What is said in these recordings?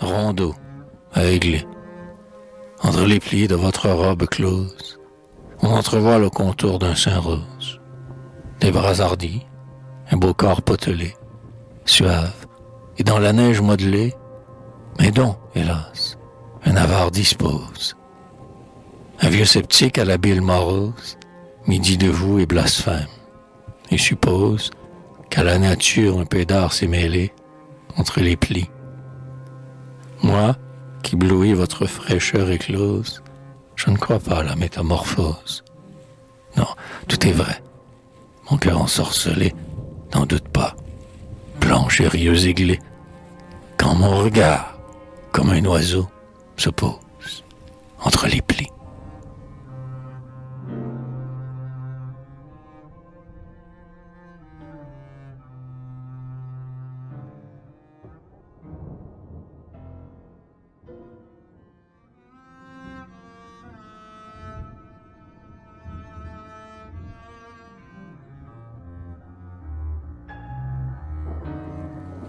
rondeau, à Aiglé. Entre les plis de votre robe close, on entrevoit le contour d'un sein rose. Des bras hardis, un beau corps potelé, suave, et dans la neige modelée, mais dont, hélas, un avare dispose. Un vieux sceptique à la bile morose, midi de vous et blasphème, et suppose qu'à la nature un peu d'art s'est mêlé entre les plis. Moi, qui blouis votre fraîcheur éclose, je ne crois pas à la métamorphose. Non, tout est vrai. Mon cœur ensorcelé n'en doute pas. Blanche et rieuse aiglée, quand mon regard, comme un oiseau, se pose entre les plis.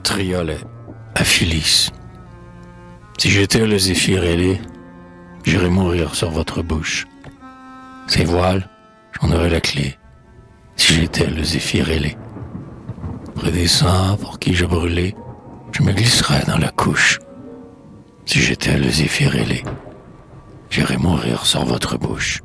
Triolet à Phyllis. Si j'étais le zéphyr ailé, j'irais mourir sur votre bouche. Ces voiles, j'en aurais la clé. Si j'étais le zéphyr ailé, près des saints pour qui je brûlais, je me glisserais dans la couche. Si j'étais le zéphyr ailé, j'irais mourir sur votre bouche.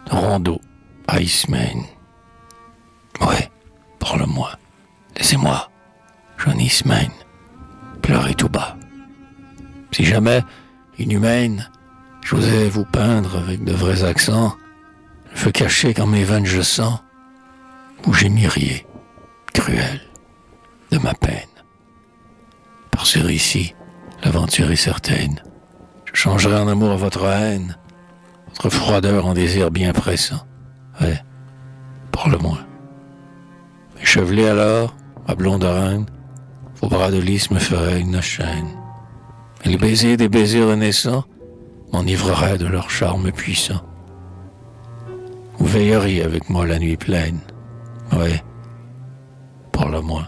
Rondeau, Iceman. Ouais, parle-moi. Laissez-moi, jeune Iceman, pleurer tout bas. Si jamais, inhumaine, j'osais vous peindre avec de vrais accents, le feu caché quand mes veines je sens, vous gémiriez, cruel, de ma peine. Par ce récit, l'aventure est certaine. Je changerai en amour votre haine, votre froideur en désir bien pressant. Ouais, parle-moi. Échevelé alors, ma blonde reine, vos bras de lys me feraient une chaîne. Et les baisers des baisers renaissants m'enivreraient de leur charme puissant. Vous veilleriez avec moi la nuit pleine. Ouais, parle-moi.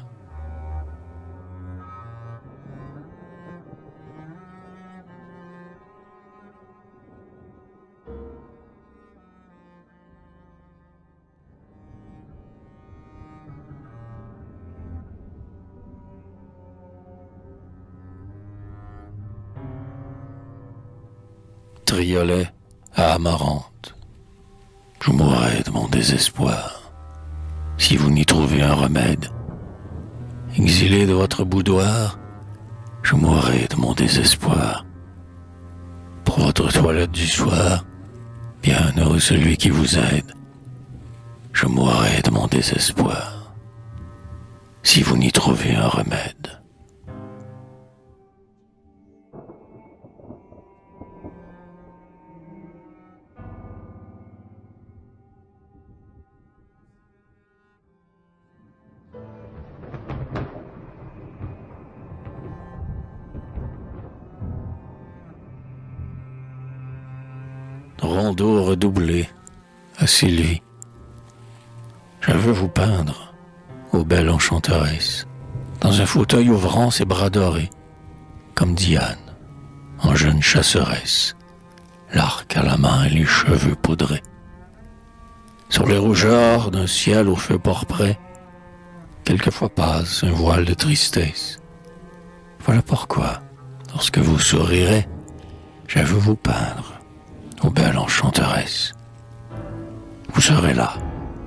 Triolet à Amarante. Je mourrai de mon désespoir si vous n'y trouvez un remède. Exilé de votre boudoir, je mourrai de mon désespoir. Pour votre toilette du soir, bien heureux celui qui vous aide. Je mourrai de mon désespoir si vous n'y trouvez un remède. Rondeau redoublé à Sylvie. Je veux vous peindre, ô belle enchanteresse, dans un fauteuil ouvrant ses bras dorés, comme Diane, en jeune chasseresse, l'arc à la main et les cheveux poudrés. Sur les rougeurs d'un ciel au feu porpré, quelquefois passe un voile de tristesse. Voilà pourquoi, lorsque vous sourirez, je veux vous peindre, ô belle enchanteresse. Vous serez là,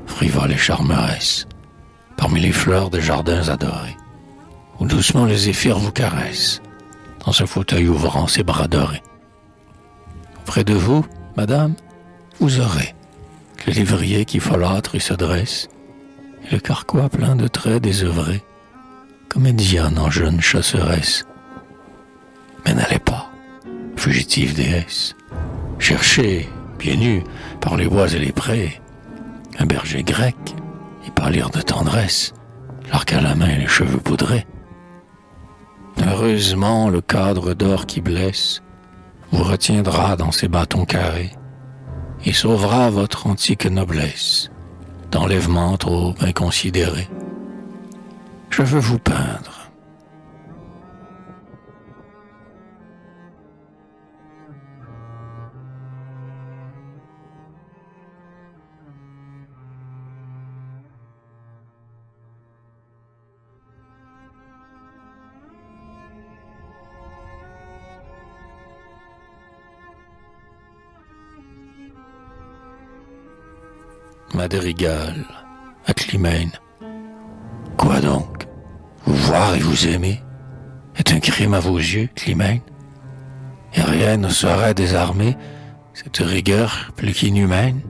frivole et charmeresse, parmi les fleurs des jardins adorés, où doucement le zéphyr vous caresse, dans ce fauteuil ouvrant ses bras dorés. Près de vous, madame, vous aurez le lévrier qui folâtre et se dresse, et le carquois plein de traits désœuvrés, comme une Diane en jeune chasseresse. Mais n'allez pas, fugitive déesse, cherchez, pieds nus, par les bois et les prés, un berger grec, y pâlir de tendresse, l'arc à la main et les cheveux poudrés. Heureusement, le cadre d'or qui blesse vous retiendra dans ses bâtons carrés et sauvera votre antique noblesse d'enlèvement trop inconsidéré. Je veux vous peindre. Madrigal, à Climène. Quoi donc? Vous voir et vous aimer est un crime à vos yeux, Climène? Et rien ne saurait désarmer cette rigueur plus qu'inhumaine?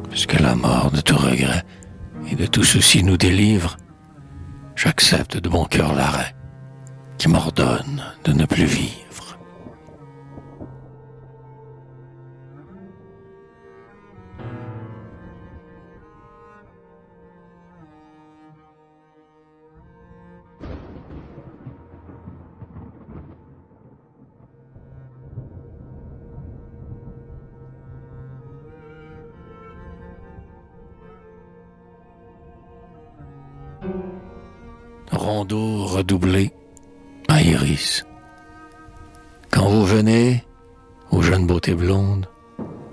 Puisque la mort de tout regret et de tout souci nous délivre, j'accepte de bon cœur l'arrêt qui m'ordonne de ne plus vivre. Rondeau redoublé, ma iris. Quand vous venez, aux jeunes beautés blondes,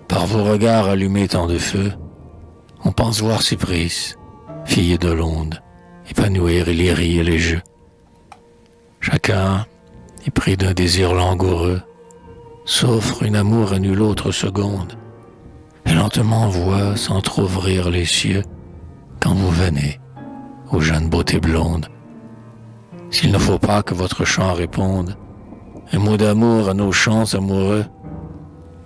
par vos regards allumés tant de feu, on pense voir Cypris, fille de l'onde, épanouir les rires et les jeux. Chacun, épris d'un désir langoureux, s'offre une amour à nulle autre seconde, et lentement voit s'entr'ouvrir les cieux quand vous venez, aux jeunes beautés blondes. S'il ne faut pas que votre chant réponde un mot d'amour à nos chants amoureux,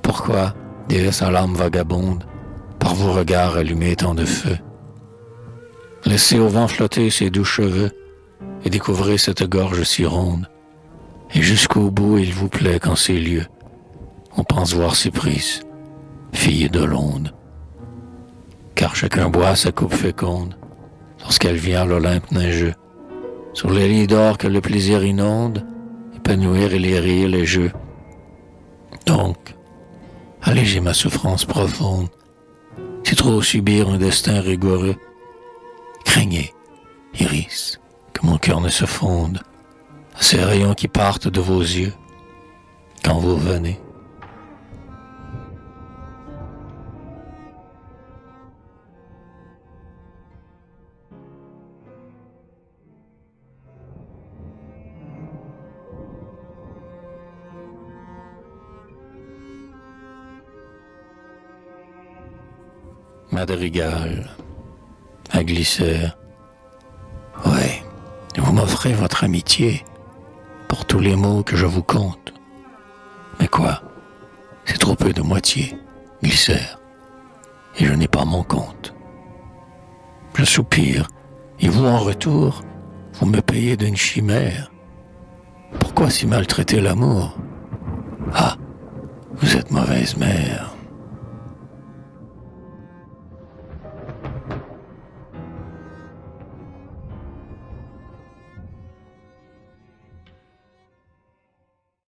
pourquoi, déesse à l'âme vagabonde, par vos regards allumés tant de feu? Laissez au vent flotter ses doux cheveux et découvrez cette gorge si ronde. Et jusqu'au bout, il vous plaît qu'en ces lieux, on pense voir Cypris, fille de l'onde. Car chacun boit sa coupe féconde lorsqu'elle vient à l'Olympe neigeux, sur les lits d'or que le plaisir inonde, épanouir et les rires, les jeux. Donc, allégez ma souffrance profonde, c'est trop subir un destin rigoureux. Craignez, Iris, que mon cœur ne se fonde à ces rayons qui partent de vos yeux quand vous venez. Madrigal, à Glycère. Ouais, vous m'offrez votre amitié pour tous les mots que je vous compte. Mais quoi? C'est trop peu de moitié, Glycère, et je n'ai pas mon compte. Je soupire, et vous en retour, vous me payez d'une chimère. Pourquoi si maltraiter l'amour? Ah, vous êtes mauvaise mère.